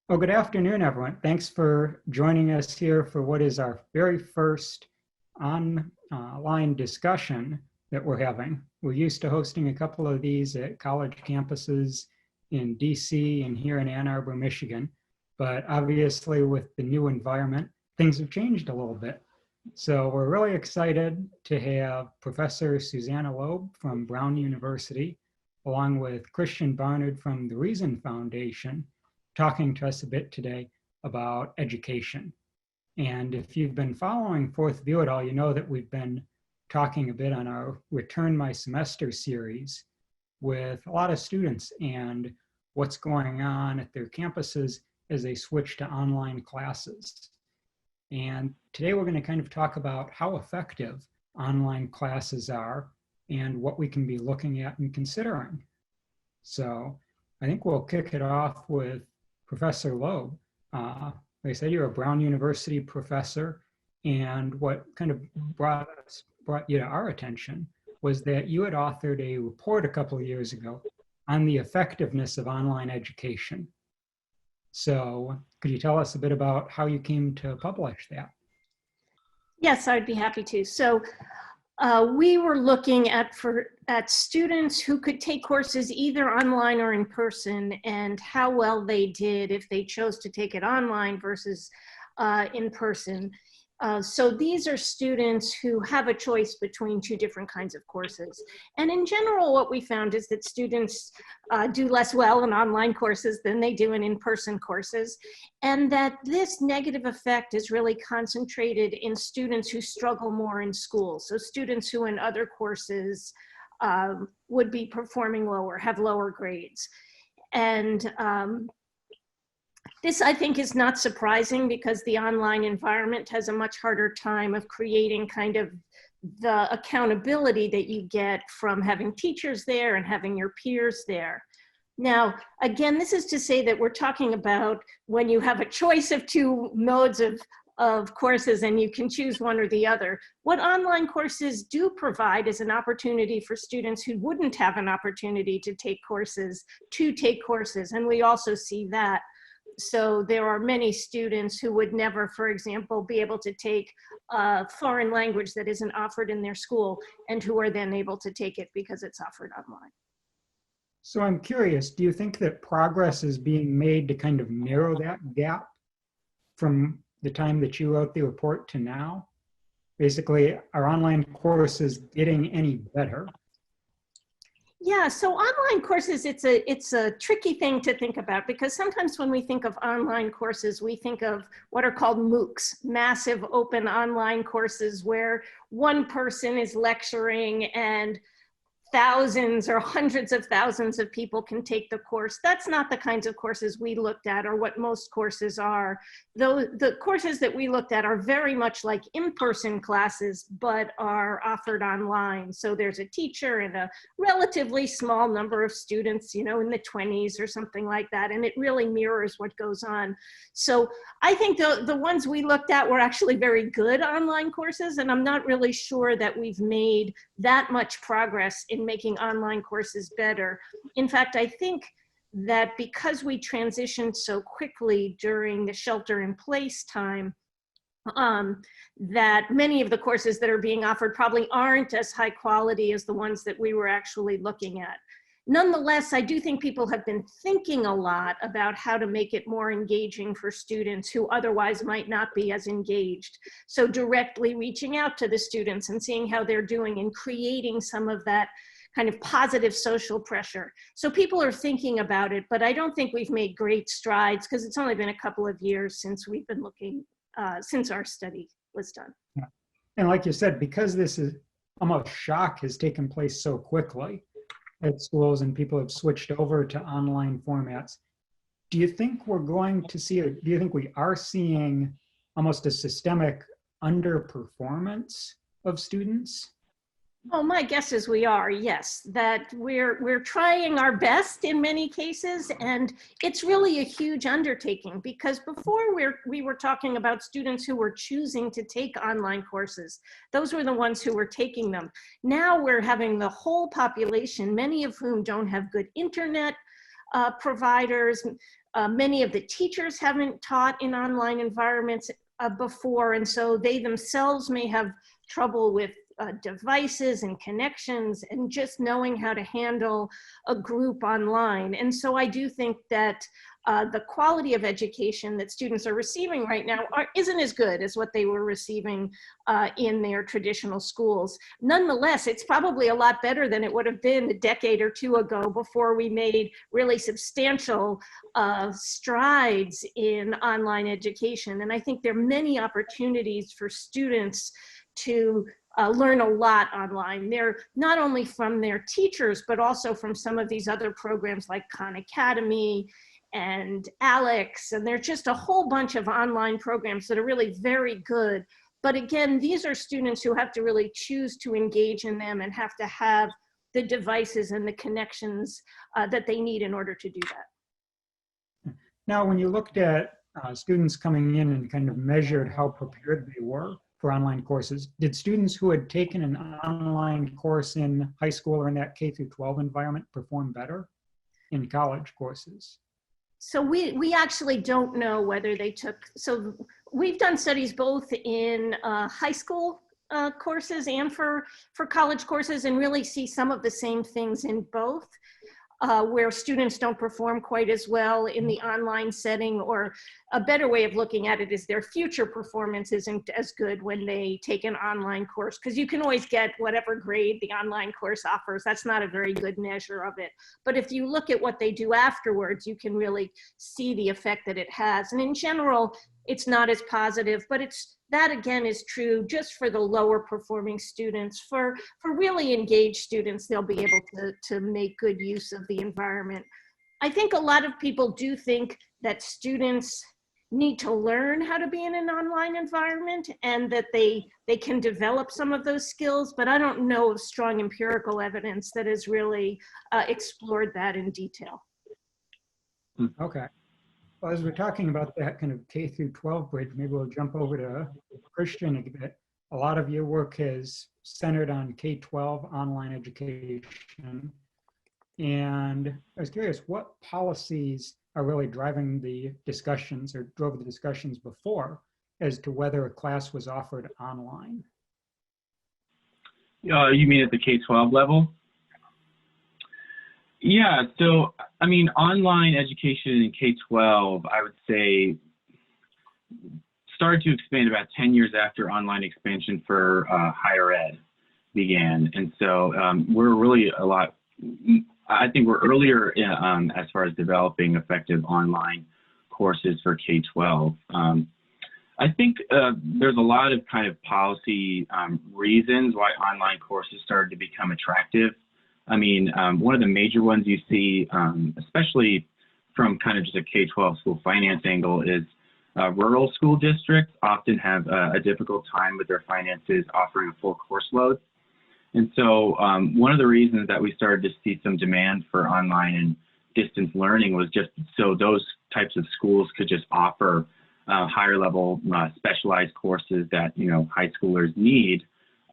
Well, good afternoon, everyone. Thanks for joining us here for what is our very first online discussion that we're having. We're used to hosting a couple of these at college campuses in DC and here in Ann Arbor, Michigan. But obviously with the new environment, things have changed a little bit. So we're really excited to have Professor Susanna Loeb from Brown University, along with Christian Barnard from the Reason Foundation, talking to us a bit today about education. And if you've been following Fourth View at all, you know that we've been talking a bit on our Return My Semester series with a lot of students and what's going on at their campuses as they switch to online classes. And today we're going to kind of talk about how effective online classes are and what we can be looking at and considering. So I think we'll kick it off with Professor Loeb. Like I said, you're a Brown University professor, and what kind of brought you to our attention was that you had authored a report a couple of years ago on the effectiveness of online education. So could you tell us a bit about how you came to publish that? Yes, I'd be happy to. So we were looking at students who could take courses either online or in person, and how well they did if they chose to take it online versus in person. So these are students who have a choice between two different kinds of courses. And in general, what we found is that students do less well in online courses than they do in in-person courses, and that this negative effect is really concentrated in students who struggle more in school. So students who in other courses would be performing lower, have lower grades. And this, I think, is not surprising because the online environment has a much harder time of creating kind of the accountability that you get from having teachers there and having your peers there. Now, again, this is to say that we're talking about when you have a choice of two modes of courses and you can choose one or the other. What online courses do provide is an opportunity for students who wouldn't have an opportunity to take courses, and we also see that. So there are many students who would never, for example, be able to take a foreign language that isn't offered in their school and who are then able to take it because it's offered online. So I'm curious, do you think that progress is being made to kind of narrow that gap from the time that you wrote the report to now? Basically, are online courses getting any better? Yeah, so online courses, it's a tricky thing to think about because sometimes when we think of online courses, we think of what are called MOOCs, massive open online courses where one person is lecturing and thousands or hundreds of thousands of people can take the course. That's not the kinds of courses we looked at or what most courses are. Though the courses that we looked at are very much like in-person classes, but are offered online. So there's a teacher and a relatively small number of students, you know, in the 20s or something like that. And it really mirrors what goes on. So I think the ones we looked at were actually very good online courses. And I'm not really sure that we've made that much progress in making online courses better. In fact, I think that because we transitioned so quickly during the shelter-in-place time, that many of the courses that are being offered probably aren't as high quality as the ones that we were actually looking at. Nonetheless, I do think people have been thinking a lot about how to make it more engaging for students who otherwise might not be as engaged. So directly reaching out to the students and seeing how they're doing and creating some of that kind of positive social pressure. So people are thinking about it, but I don't think we've made great strides because it's only been a couple of years since we've been looking, since our study was done. Yeah. And like you said, because this is almost shock has taken place so quickly at schools and people have switched over to online formats, do you think we're going to see, or do you think we are seeing almost a systemic underperformance of students? Oh, my guess is we are, yes, that we're trying our best in many cases, and it's really a huge undertaking because before we were talking about students who were choosing to take online courses. Those were the ones who were taking them. Now we're having the whole population, many of whom don't have good internet providers, Many of the teachers haven't taught in online environments before, and so they themselves may have trouble with devices and connections and just knowing how to handle a group online. And so I do think that the quality of education that students are receiving right now isn't as good as what they were receiving in their traditional schools. Nonetheless, it's probably a lot better than it would have been a decade or two ago before we made really substantial strides in online education. And I think there are many opportunities for students to learn a lot online. They're not only from their teachers, but also from some of these other programs like Khan Academy and Alex, and there's just a whole bunch of online programs that are really very good. But again, these are students who have to really choose to engage in them and have to have the devices and the connections that they need in order to do that. Now, when you looked at students coming in and kind of measured how prepared they were for online courses, did students who had taken an online course in high school or in that K through 12 environment perform better in college courses? So we actually don't know whether they took, so we've done studies both in high school courses and for college courses, and really see some of the same things in both. Where students don't perform quite as well in the online setting, or a better way of looking at it is their future performance isn't as good when they take an online course, because you can always get whatever grade the online course offers. That's not a very good measure of it. But if you look at what they do afterwards, you can really see the effect that it has. And in general, it's not as positive, but that again is true just for the lower performing students. For really engaged students, they'll be able to make good use of the environment. I think a lot of people do think that students need to learn how to be in an online environment and that they can develop some of those skills, but I don't know of strong empirical evidence that has really explored that in detail. Okay. Well, as we're talking about that kind of K through 12 bridge, maybe we'll jump over to Christian a bit. A lot of your work has centered on K-12 online education. And I was curious, what policies are really driving the discussions or drove the discussions before as to whether a class was offered online? You mean at the K-12 level? Yeah, so I mean, online education in K-12, I would say, started to expand about 10 years after online expansion for higher ed began. And so we're really I think we're earlier as far as developing effective online courses for K-12. I think there's a lot of kind of policy reasons why online courses started to become attractive. I mean, one of the major ones you see, especially from kind of just a K-12 school finance angle, is rural school districts often have a difficult time with their finances offering a full course load. And so one of the reasons that we started to see some demand for online and distance learning was just so those types of schools could just offer higher level specialized courses that, you know, high schoolers need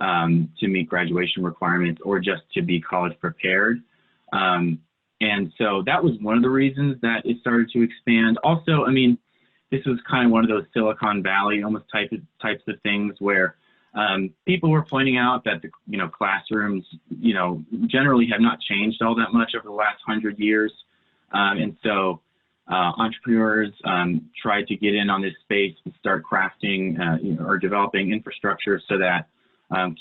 to meet graduation requirements or just to be college prepared. And so that was one of the reasons that it started to expand. Also, I mean, this was kind of one of those Silicon Valley almost types of things where people were pointing out that the classrooms generally have not changed all that much over the last 100 years, and so entrepreneurs tried to get in on this space and start crafting or developing infrastructure so that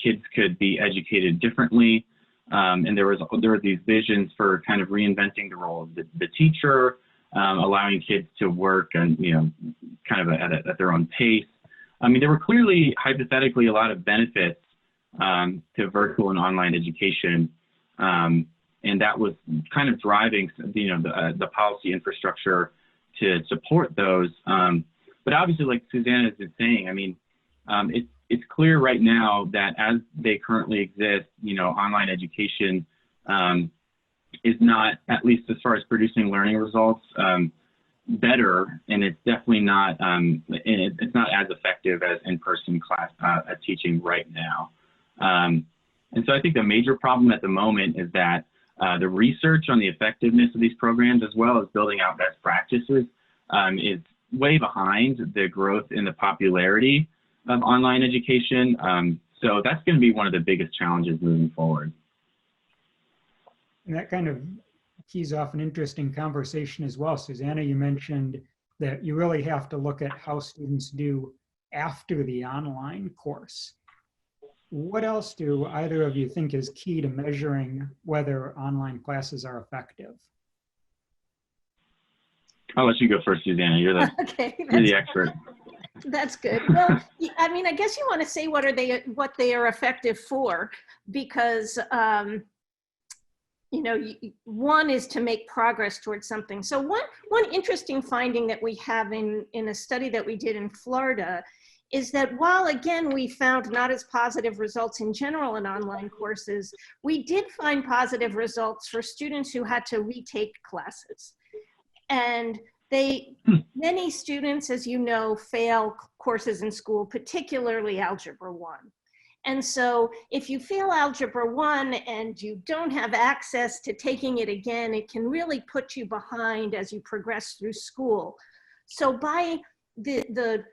kids could be educated differently, and there were these visions for kind of reinventing the role of the teacher, allowing kids to work and kind of at their own pace. I mean, there were clearly hypothetically a lot of benefits to virtual and online education, and that was kind of driving the policy infrastructure to support those. But obviously, like Susanna has been saying, I mean, it's clear right now that as they currently exist, online education is not, at least as far as producing learning results, better, and it's definitely not, it's not as effective as in-person class teaching right now. And so I think the major problem at the moment is that the research on the effectiveness of these programs, as well as building out best practices, is way behind the growth in the popularity of online education. So that's going to be one of the biggest challenges moving forward. And that kind of keys off an interesting conversation as well. Susanna, you mentioned that you really have to look at how students do after the online course. What else do either of you think is key to measuring whether online classes are effective? I'll let you go first, Susanna. You're the, Okay, you're the expert. that's good. Well, I mean, I guess you want to say what they are effective for, because you know, one is to make progress towards something. So one interesting finding that we have in a study that we did in Florida is that while, again, we found not as positive results in general in online courses, we did find positive results for students who had to retake classes. And many students, as you know, fail courses in school, particularly Algebra 1. And so if you fail Algebra 1 and you don't have access to taking it again, it can really put you behind as you progress through school. So by the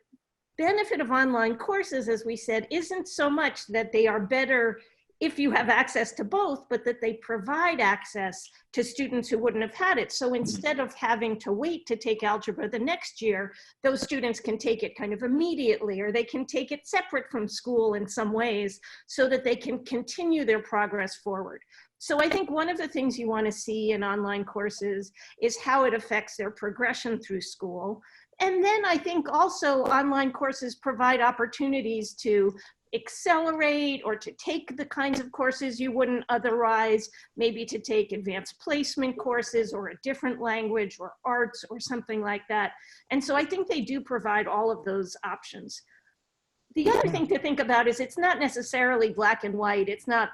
benefit of online courses, as we said, isn't so much that they are better if you have access to both, but that they provide access to students who wouldn't have had it. So instead of having to wait to take algebra the next year, those students can take it kind of immediately, or they can take it separate from school in some ways so that they can continue their progress forward. So I think one of the things you want to see in online courses is how it affects their progression through school. And then I think also online courses provide opportunities to accelerate or to take the kinds of courses you wouldn't otherwise, maybe to take advanced placement courses or a different language or arts or something like that. And so I think they do provide all of those options. The other thing to think about is it's not necessarily black and white. It's not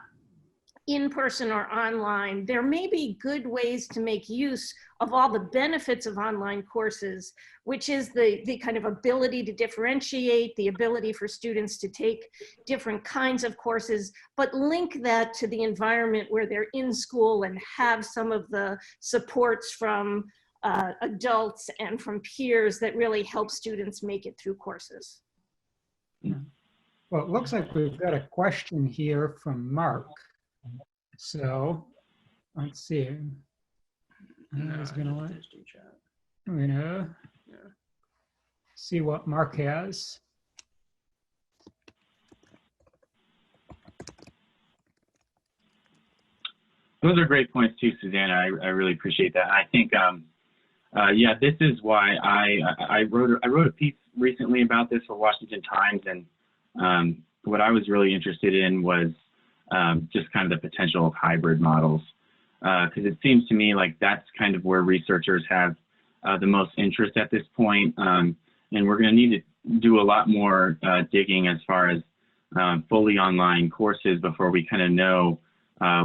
in person or online. There may be good ways to make use of all the benefits of online courses, which is the kind of ability to differentiate, the ability for students to take different kinds of courses, but link that to the environment where they're in school and have some of the supports from adults and from peers that really help students make it through courses. Yeah. Well, it looks like we've got a question here from Mark. So let's see. We're gonna see what Mark has. Those are great points too, Susanna. I really appreciate that. I think, yeah, this is why I wrote a piece recently about this for Washington Times, and what I was really interested in was just kind of the potential of hybrid models, because it seems to me like that's kind of where researchers have the most interest at this point, and we're going to need to do a lot more digging as far as fully online courses before we kind of know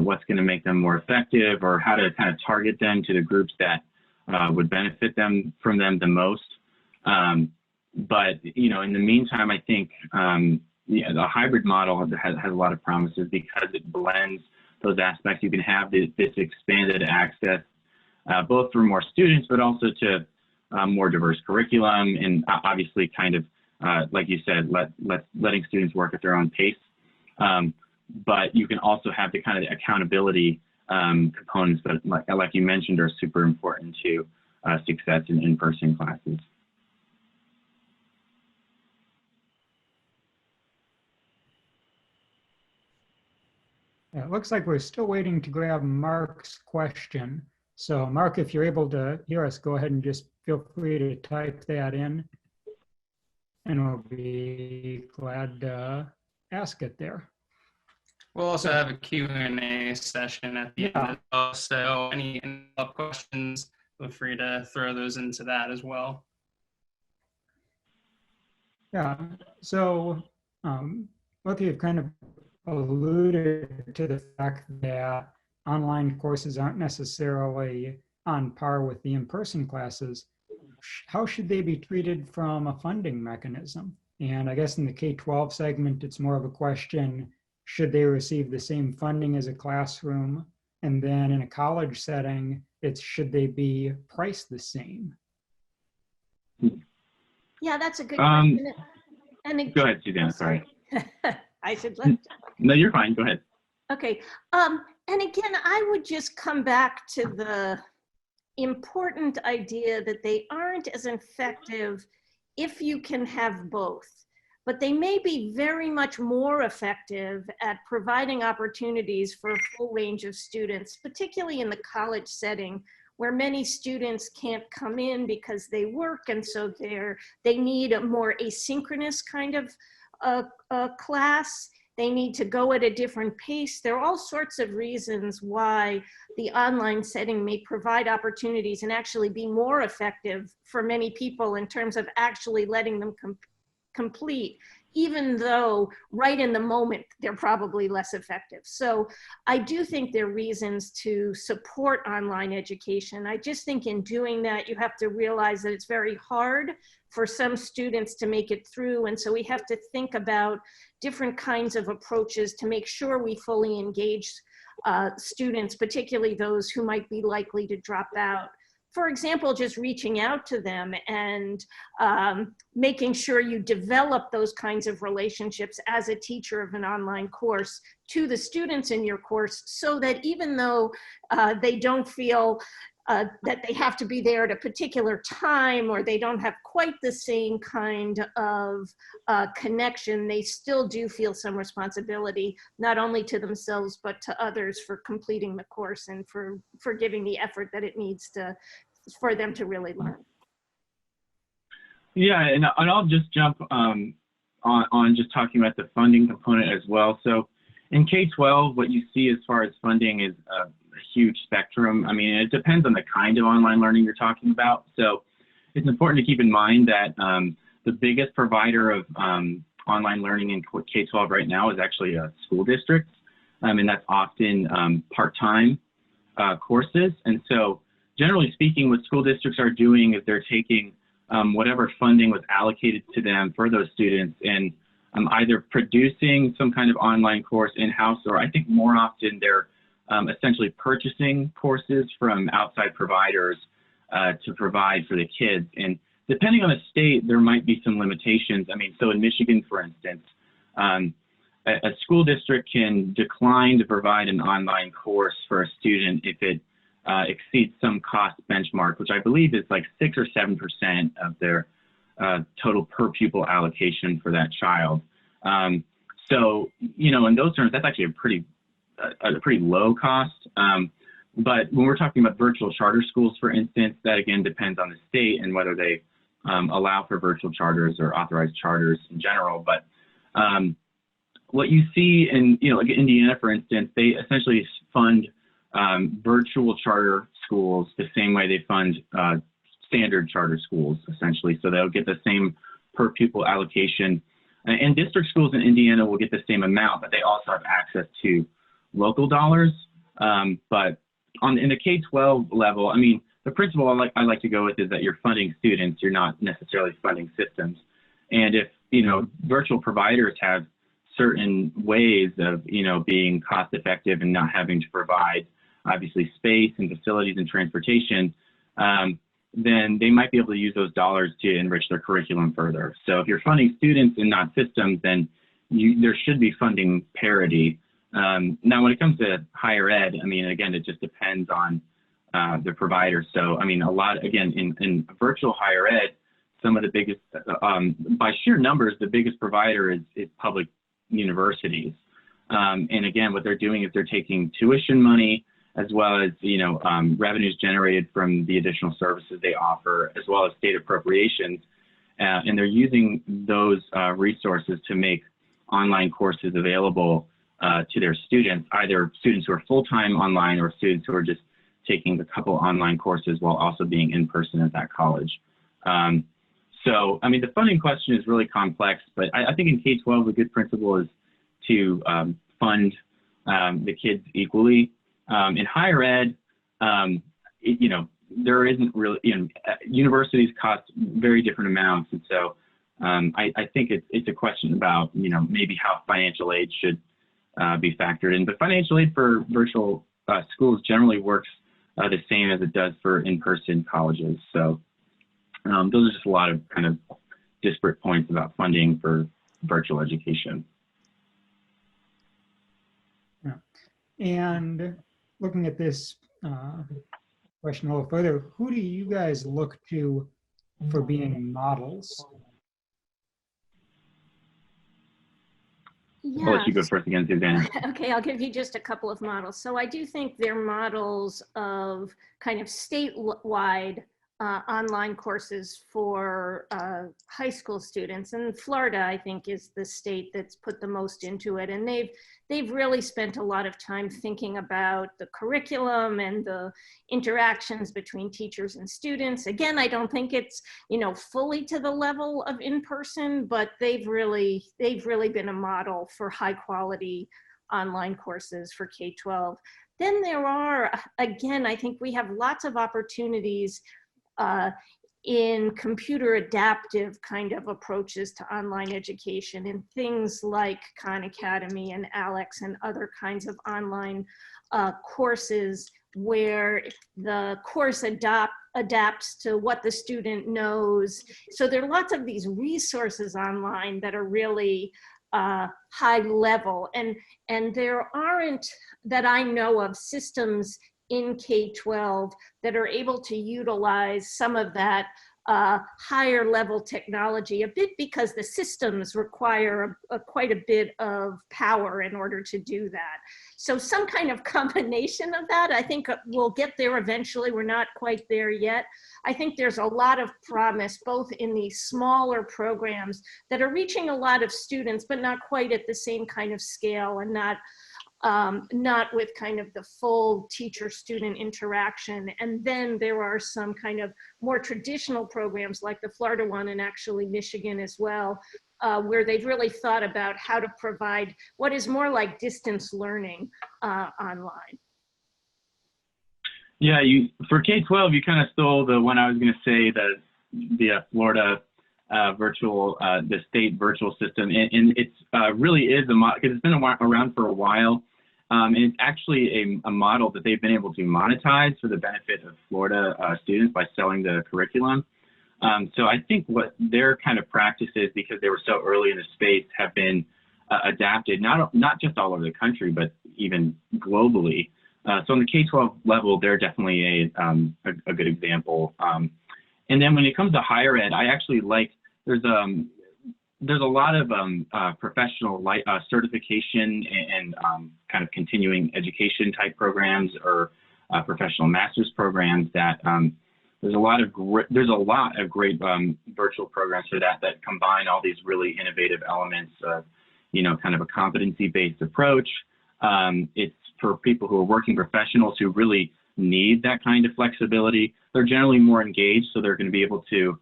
what's going to make them more effective or how to kind of target them to the groups that would benefit from them the most. But, you know, in the meantime, I think yeah, the hybrid model has a lot of promises because it blends those aspects. You can have this expanded access, both for more students, but also to more diverse curriculum, and obviously kind of, like you said, letting students work at their own pace. But you can also have the kind of accountability components that, like you mentioned, are super important to success in in-person classes. Yeah, it looks like we're still waiting to grab Mark's question. So Mark, if you're able to hear us, go ahead and just feel free to type that in, and we'll be glad to ask it there. We'll also have a Q&A session at the end as well, so any questions, feel free to throw those into that as well. Yeah, so both of you have kind of alluded to the fact that online courses aren't necessarily on par with the in-person classes. How should they be treated from a funding mechanism? And I guess in the K-12 segment, it's more of a question, should they receive the same funding as a classroom? And then in a college setting, it's should they be priced the same? Yeah, that's a good question. And Go ahead, Susanna, sorry. I should let. No, you're fine, go ahead. Okay. And again, I would just come back to the important idea that they aren't as effective if you can have both, but they may be very much more effective at providing opportunities for a full range of students, particularly in the college setting, where many students can't come in because they work, and so they need a more asynchronous kind of class. They need to go at a different pace. There are all sorts of reasons why the online setting may provide opportunities and actually be more effective for many people in terms of actually letting them complete, even though right in the moment, they're probably less effective. So I do think there are reasons to support online education. I just think in doing that, you have to realize that it's very hard for some students to make it through. And so we have to think about different kinds of approaches to make sure we fully engage students, particularly those who might be likely to drop out. For example, just reaching out to them and making sure you develop those kinds of relationships as a teacher of an online course to the students in your course, so that even though they don't feel that they have to be there at a particular time, or they don't have quite the same kind of connection, they still do feel some responsibility, not only to themselves, but to others for completing the course and for giving the effort that it needs for them to really learn. Yeah, and I'll just jump on just talking about the funding component as well. So in K-12, what you see as far as funding is a huge spectrum. I mean, it depends on the kind of online learning you're talking about. So it's important to keep in mind that the biggest provider of online learning in K-12 right now is actually a school district, and that's often part-time courses. And so generally speaking, what school districts are doing is they're taking whatever funding was allocated to them for those students and either producing some kind of online course in-house, or I think more often they're essentially purchasing courses from outside providers to provide for the kids. And depending on the state, there might be some limitations. I mean, so in Michigan, for instance, a school district can decline to provide an online course for a student if it exceeds some cost benchmark, which I believe is like 6 or 7% of their total per pupil allocation for that child. So, you know, in those terms, that's actually a pretty low cost. But when we're talking about virtual charter schools, for instance, that again depends on the state and whether they allow for virtual charters or authorized charters in general. But what you see in, you know, like Indiana, for instance, they essentially fund virtual charter schools the same way they fund standard charter schools, essentially. So they'll get the same per pupil allocation. And district schools in Indiana will get the same amount, but they also have access to local dollars. But in the K-12 level, I mean, the principle I like to go with is that you're funding students, you're not necessarily funding systems. And if, you know, virtual providers have certain ways of, you know, being cost effective and not having to provide obviously space and facilities and transportation, then they might be able to use those dollars to enrich their curriculum further. So if you're funding students and not systems, then there should be funding parity. Now, when it comes to higher ed, I mean, again, it just depends on the provider. So, I mean, a lot, again, in virtual higher ed, some of the biggest, by sheer numbers, the biggest provider is public universities. And again, what they're doing is they're taking tuition money, as well as, you know, revenues generated from the additional services they offer, as well as state appropriations. And they're using those resources to make online courses available to their students, either students who are full-time online or students who are just taking a couple online courses while also being in person at that college. So, I mean, the funding question is really complex, but I think in K-12, a good principle is to fund the kids equally. In higher ed, you know, there isn't really, you know, universities cost very different amounts. And so I think it's a question about, you know, maybe how financial aid should be factored in. But financial aid for virtual schools generally works the same as it does for in-person colleges. So those are just a lot of kind of disparate points about funding for virtual education. Yeah. And looking at this question a little further, who do you guys look to for being models? Yeah. I'll let you go first again, Susanna. Okay, I'll give you just a couple of models. So I do think they're models of kind of statewide online courses for high school students. And Florida, I think, is the state that's put the most into it. And they've really spent a lot of time thinking about the curriculum and the interactions between teachers and students. Again, I don't think it's, you know, fully to the level of in-person, but they've really been a model for high quality online courses for K-12. Then there are, again, I think we have lots of opportunities in computer adaptive kind of approaches to online education, in things like Khan Academy and Alex and other kinds of online courses where the course adapts to what the student knows. So there are lots of these resources online that are really high level, and there aren't, that I know of, systems in K-12 that are able to utilize some of that higher level technology, a bit because the systems require quite a bit of power in order to do that. So some kind of combination of that, I think we'll get there eventually. We're not quite there yet. I think there's a lot of promise both in these smaller programs that are reaching a lot of students, but not quite at the same kind of scale, and not with kind of the full teacher-student interaction. And then there are some kind of more traditional programs like the Florida one, and actually Michigan as well, where they've really thought about how to provide what is more like distance learning online. Yeah, for K-12, you kind of stole the one I was going to say, the Florida virtual, the state virtual system, and it's really is a model, because it's been around for a while. And it's actually a model that they've been able to monetize for the benefit of Florida students by selling the curriculum. So I think what their kind of practices, because they were so early in the space, have been adapted, not just all over the country, but even globally. So on the K-12 level, they're definitely a good example. And then when it comes to higher ed, I actually like, there's a lot of professional certification and kind of continuing education type programs, or professional master's programs that there's a lot of great virtual programs for that combine all these really innovative elements of, you know, kind of a competency-based approach. It's for people who are working professionals who really need that kind of flexibility. They're generally more engaged, so they're going to be able to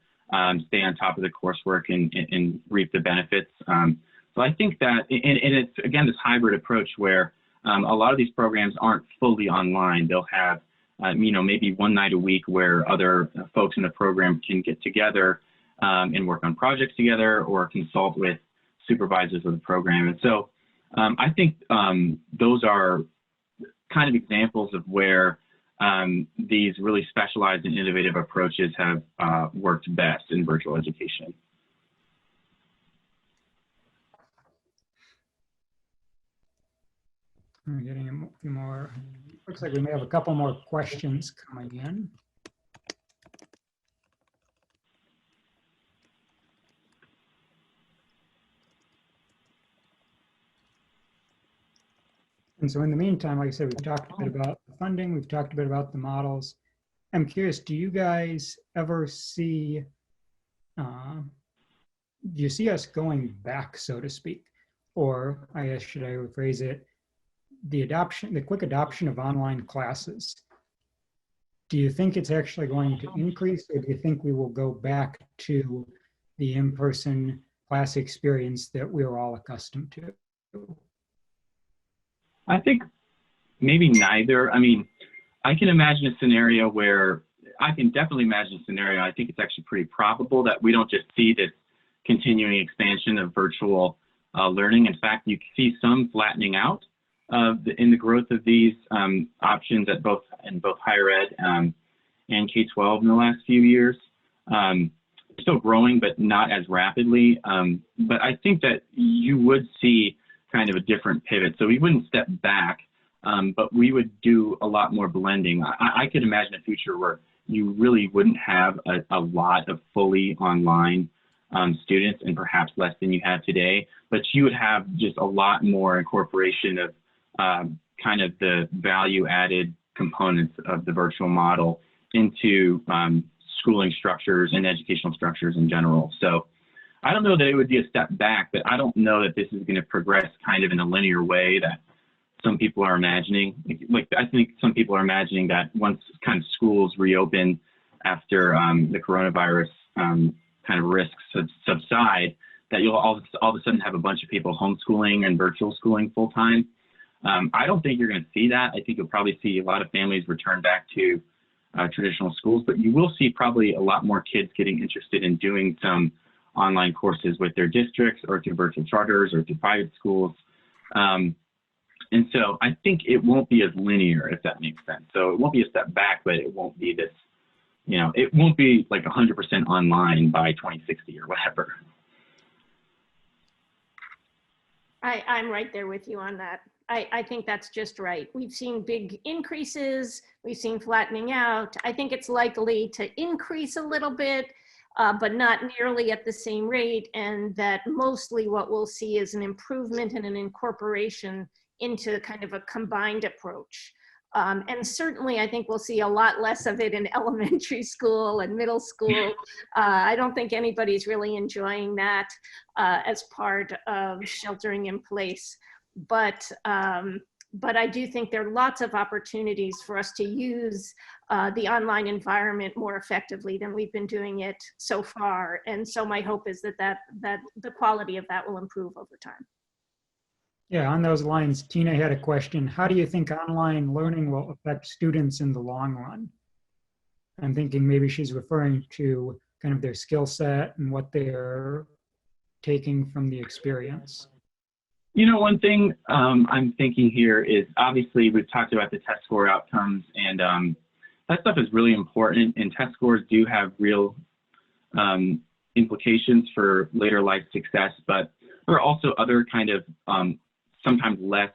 stay on top of the coursework and reap the benefits. So I think that, and it's, again, this hybrid approach where a lot of these programs aren't fully online. They'll have, you know, maybe one night a week where other folks in the program can get together and work on projects together, or consult with supervisors of the program. And so I think those are kind of examples of where these really specialized and innovative approaches have worked best in virtual education. We're getting a few more. Looks like we may have a couple more questions coming in. And so in the meantime, like I said, we've talked a bit about the funding, we've talked a bit about the models. I'm curious, do you guys ever see, do you see us going back, so to speak? Or I guess, should I rephrase it, the quick adoption of online classes? Do you think it's actually going to increase, or do you think we will go back to the in-person class experience that we're all accustomed to? I think maybe neither. I mean, I can imagine a scenario where, I think it's actually pretty probable that we don't just see this continuing expansion of virtual learning. In fact, you see some flattening out in the growth of these options in both higher ed and K-12 in the last few years. still growing, but not as rapidly. But I think that you would see kind of a different pivot. So we wouldn't step back, but we would do a lot more blending. I could imagine a future where you really wouldn't have a lot of fully online students, and perhaps less than you have today, but you would have just a lot more incorporation of kind of the value added components of the virtual model into schooling structures and educational structures in general. So I don't know that it would be a step back, but I don't know that this is going to progress kind of in a linear way that some people are imagining. Like, I think some people are imagining that once kind of schools reopen after the coronavirus kind of risks subside, that you'll all of a sudden have a bunch of people homeschooling and virtual schooling full time. I don't think you're going to see that. I think you'll probably see a lot of families return back to traditional schools, but you will see probably a lot more kids getting interested in doing some online courses with their districts or through virtual charters or through private schools. And so I think it won't be as linear, if that makes sense. So it won't be a step back, but it won't be this, you know, it won't be like 100% online by 2060 or whatever. I'm right there with you on that. I think that's just right. We've seen big increases. We've seen flattening out. I think it's likely to increase a little bit, but not nearly at the same rate. And that mostly what we'll see is an improvement and an incorporation into kind of a combined approach. And certainly I think we'll see a lot less of it in elementary school and middle school. I don't think anybody's really enjoying that as part of sheltering in place. But I do think there are lots of opportunities for us to use the online environment more effectively than we've been doing it so far. And so my hope is that the quality of that will improve over time. Yeah, on those lines, Tina had a question. How do you think online learning will affect students in the long run? I'm thinking maybe she's referring to kind of their skill set and what they're taking from the experience. You know, one thing I'm thinking here is, obviously we've talked about the test score outcomes, and that stuff is really important, and test scores do have real implications for later life success, but there are also other kind of sometimes less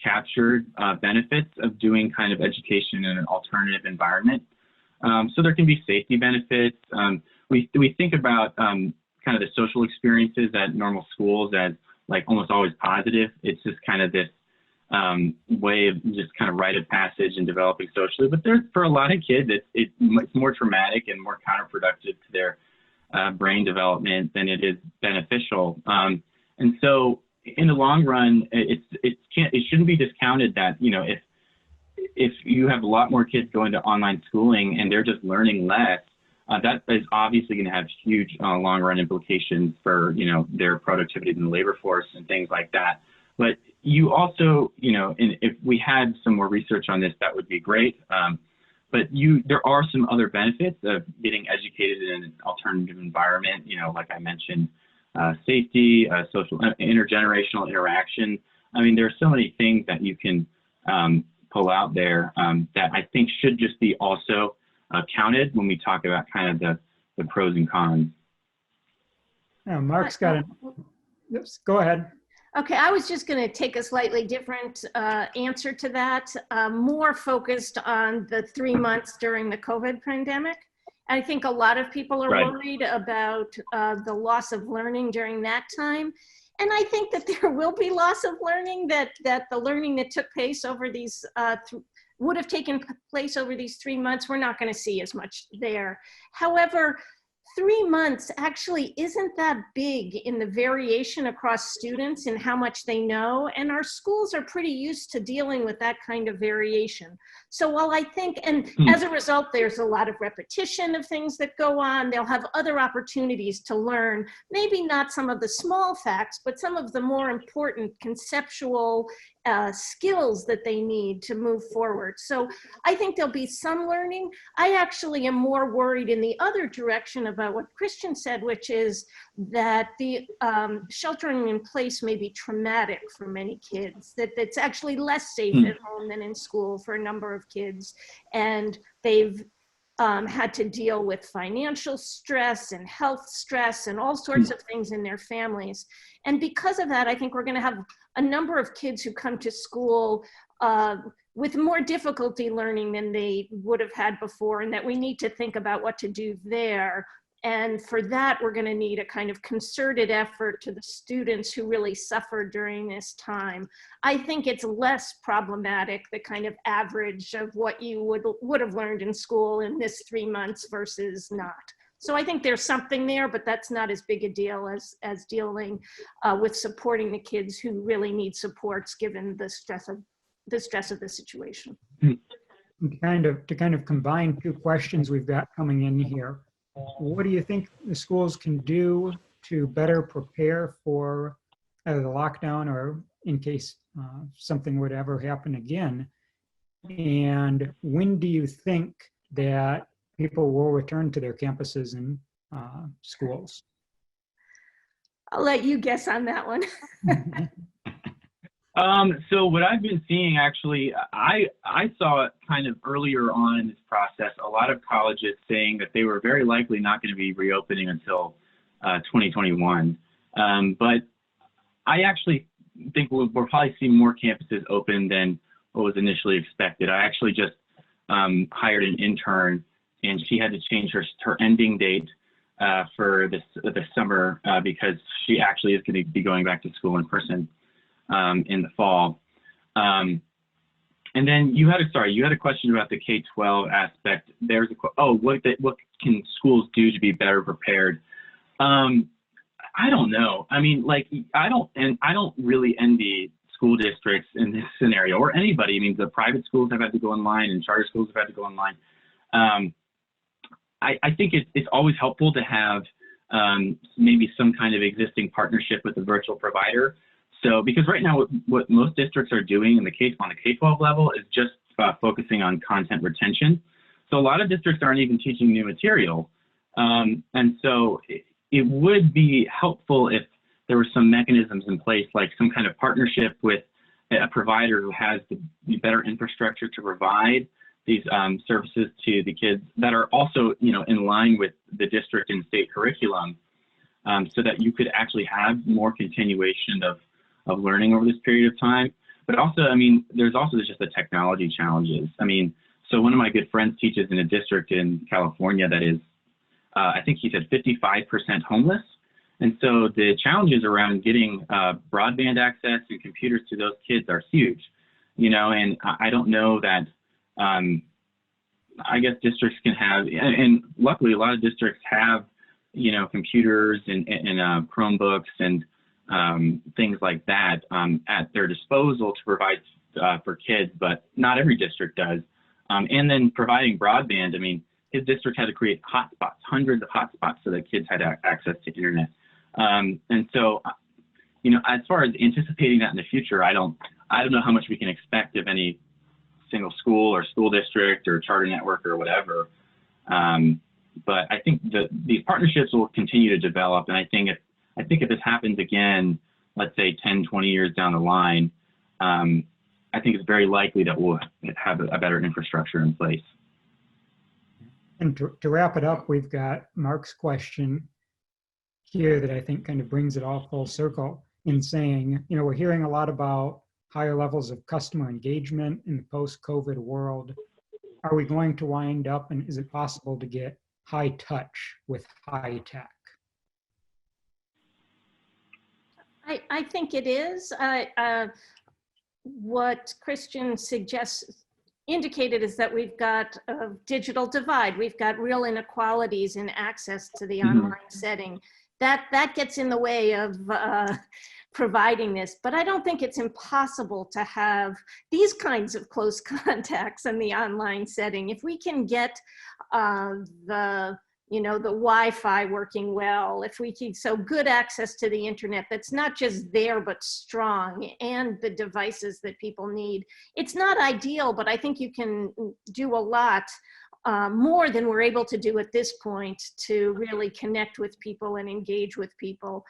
captured benefits of doing kind of education in an alternative environment. So there can be safety benefits. We think about kind of the social experiences at normal schools as like almost always positive. It's just kind of this way of just kind of rite of passage and developing socially. But there's, for a lot of kids, it's more traumatic and more counterproductive to their brain development than it is beneficial. And so in the long run, it shouldn't be discounted that, you know, if you have a lot more kids going to online schooling and they're just learning less, that is obviously going to have huge long run implications for, you know, their productivity in the labor force and things like that. But you also, you know, and if we had some more research on this, that would be great. But there are some other benefits of getting educated in an alternative environment, you know, like I mentioned, safety, social, intergenerational interaction. I mean, there are so many things that you can pull out there that I think should just be also counted when we talk about kind of the pros and cons. Yeah, Mark's got it. Yes, go ahead. Okay, I was just going to take a slightly different answer to that, more focused on the 3 months during the COVID pandemic. I think a lot of people are worried about the loss of learning during that time. And I think that there will be loss of learning, that the learning that took place over these, would have taken place over these 3 months, we're not going to see as much there. However, 3 months actually isn't that big in the variation across students and how much they know. And our schools are pretty used to dealing with that kind of variation. So while I think, and as a result, there's a lot of repetition of things that go on, they'll have other opportunities to learn, maybe not some of the small facts, but some of the more important conceptual skills that they need to move forward. So I think there'll be some learning. I actually am more worried in the other direction about what Christian said, which is that the sheltering in place may be traumatic for many kids, that it's actually less safe at home than in school for a number of kids. And they've had to deal with financial stress and health stress and all sorts of things in their families. And because of that, I think we're going to have a number of kids who come to school with more difficulty learning than they would have had before, and that we need to think about what to do there. And for that, we're going to need a kind of concerted effort to the students who really suffered during this time. I think it's less problematic, the kind of average of what you would have learned in school in this 3 months versus not. So I think there's something there, but that's not as big a deal as dealing with supporting the kids who really need supports given the stress of the situation. To kind of combine two questions we've got coming in here. What do you think the schools can do to better prepare for either the lockdown or in case something would ever happen again? And when do you think that people will return to their campuses and schools? I'll let you guess on that one. So what I've been seeing, actually, I saw it kind of earlier on in this process, a lot of colleges saying that they were very likely not going to be reopening until 2021. But I actually think we'll probably see more campuses open than what was initially expected. I actually just hired an intern, and she had to change her ending date for this summer because she actually is going to be going back to school in person in the fall. And then you had a question about the K-12 aspect. There's what can schools do to be better prepared? I don't know. I mean, like, I don't really envy school districts in this scenario, or anybody. I mean, the private schools have had to go online and charter schools have had to go online. I think it's always helpful to have maybe some kind of existing partnership with a virtual provider. So, because right now what most districts are doing on the K-12 level is just focusing on content retention. So a lot of districts aren't even teaching new material. And so it would be helpful if there were some mechanisms in place, like some kind of partnership with a provider who has the better infrastructure to provide these services to the kids that are also, in line with the district and state curriculum, so that you could actually have more continuation of learning over this period of time. But also, I mean, there's also just the technology challenges. I mean, so one of my good friends teaches in a district in California that is, I think he said 55% homeless. And so the challenges around getting broadband access and computers to those kids are huge, and I don't know that, I guess districts can have, and luckily a lot of districts have, computers and Chromebooks and things like that at their disposal to provide for kids, but not every district does. And then providing broadband, I mean, his district had to create hotspots, hundreds of hotspots, so that kids had access to internet. And so, as far as anticipating that in the future, I don't know how much we can expect of any single school or school district or charter network or whatever. But I think these partnerships will continue to develop. And I think if this happens again, let's say 10, 20 years down the line, I think it's very likely that we'll have a better infrastructure in place. And to wrap it up, we've got Mark's question here that I think kind of brings it all full circle in saying, we're hearing a lot about higher levels of customer engagement in the post-COVID world. Are we going to wind up, and is it possible to get high touch with high tech? I think it is. What Christian indicated is that we've got a digital divide. We've got real inequalities in access to the online setting. That gets in the way of providing this, but I don't think it's impossible to have these kinds of close contacts in the online setting. If we can get the Wi-Fi working well, if we can, so good access to the internet that's not just there but strong, and the devices that people need. It's not ideal, but I think you can do a lot more than we're able to do at this point to really connect with people and engage with people.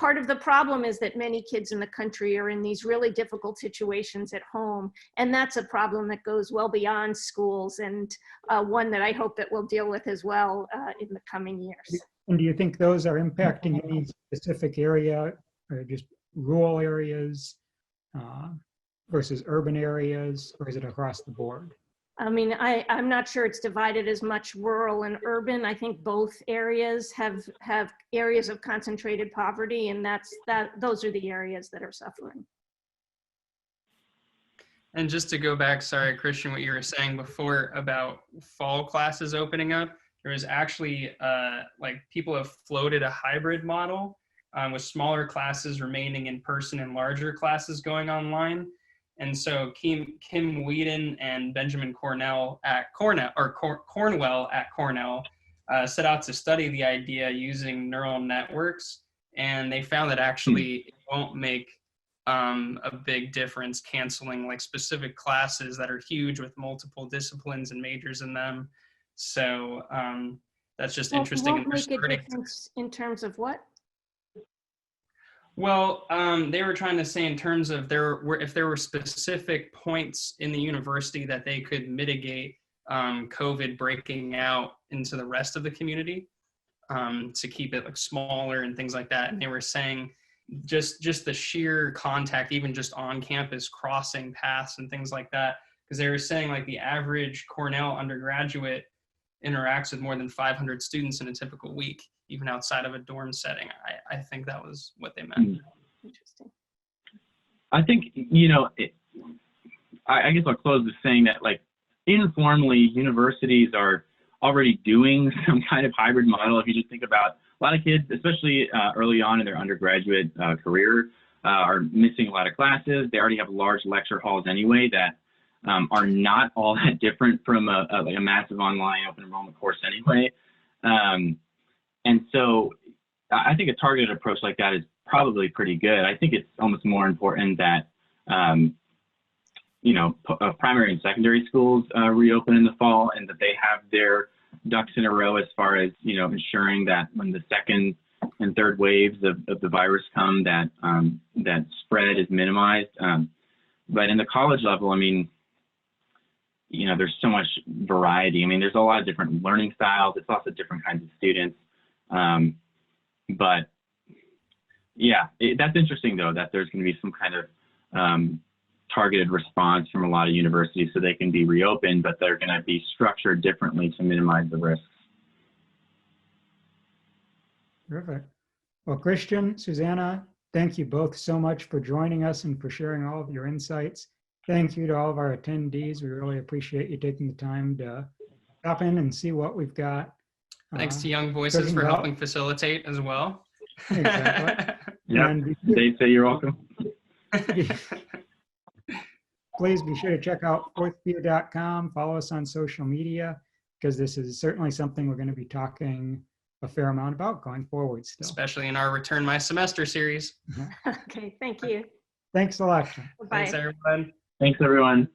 part of the problem is that many kids in the country are in these really difficult situations at home. And that's a problem that goes well beyond schools, and one that I hope that we'll deal with as well in the coming years. And do you think those are impacting any specific area, or just rural areas versus urban areas, or is it across the board? I mean, I'm not sure it's divided as much rural and urban. I think both areas have areas of concentrated poverty, and those are the areas that are suffering. And just to go back, sorry, Christian, what you were saying before about fall classes opening up, there was actually like people have floated a hybrid model with smaller classes remaining in person and larger classes going online. And so Kim Whedon and Benjamin Cornwell at Cornell set out to study the idea using neural networks, and they found that actually it won't make a big difference canceling like specific classes that are huge with multiple disciplines and majors in them. So that's just interesting. Won't make a difference in terms of what? Well, they were trying to say in terms of if there were specific points in the university that they could mitigate COVID breaking out into the rest of the community to keep it like smaller and things like that. And they were saying just the sheer contact, even just on campus crossing paths and things like that, because they were saying like the average Cornell undergraduate interacts with more than 500 students in a typical week, even outside of a dorm setting. I think that was what they meant. Interesting. I think, you know, I guess I'll close with saying that, like, informally, universities are already doing some kind of hybrid model. If you just think about a lot of kids, especially early on in their undergraduate career, are missing a lot of classes. They already have large lecture halls anyway that are not all that different from like a massive online open enrollment course anyway. And so I think a targeted approach like that is probably pretty good. I think it's almost more important that, you know, primary and secondary schools reopen in the fall, and that they have their ducks in a row as far as, you know, ensuring that when the second and third waves of the virus come, that that spread is minimized. But in the college level, I mean, you know, there's so much variety. I mean, there's a lot of different learning styles. It's also different kinds of students. But yeah, that's interesting though, that there's going to be some kind of targeted response from a lot of universities so they can be reopened, but they're going to be structured differently to minimize the risks. Terrific. Well, Christian, Susanna, thank you both so much for joining us and for sharing all of your insights. Thank you to all of our attendees. We really appreciate you taking the time to stop in and see what we've got. Thanks to Young Voices for helping facilitate as well. Exactly. Yeah, they say you're welcome. Please be sure to check out fourthview.com. Follow us on social media, because this is certainly something we're going to be talking a fair amount about going forward still. Especially in our Return My Semester series. Okay, thank you. Thanks a lot. Bye. Thanks, everyone. Thanks, everyone.